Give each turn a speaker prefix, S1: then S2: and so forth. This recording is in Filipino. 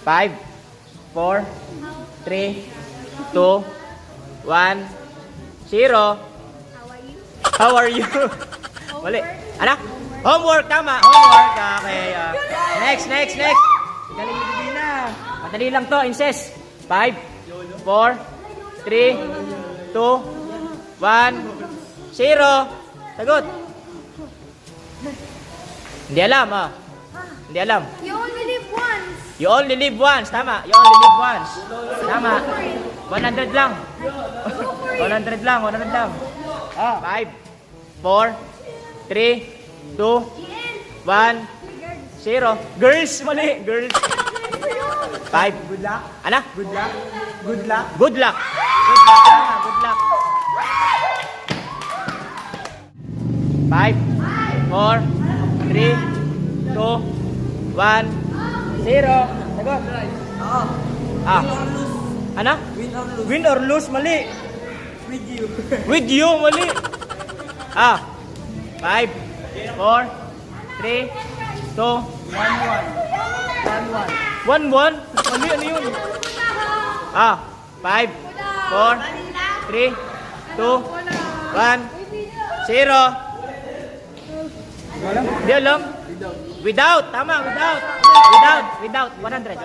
S1: 5, 4, 3, 2, 1, 0. How are you? Mali. Ano? Homework, tama. Homework. Okay. Next. Galing mo din na. Madali lang to, Inces. 5, 4, 3, 2, 1, 0. Sagot. Hindi alam, Hindi alam.
S2: You only live once.
S1: You only live once. Tama. You only live once. Tama. 100 lang. 100 lang. 5, 4, 3, 2, 1, 0. Girls, mali. Girls. 5.
S3: Good luck.
S1: Ano?
S3: Good luck. Good luck.
S1: Good luck. Good luck. Tama. Good luck. 5, 4, 3, 2, 1, 0. Sagot. Ano?
S3: Win or lose.
S1: Win or lose, mali.
S3: With you.
S1: With you, mali. 5, 4, 3, 2, 1, 1. Mali, ano yun? 5, 4, 3, 2, 1, 0. Di alam? Without. Tama, without. Without. 100.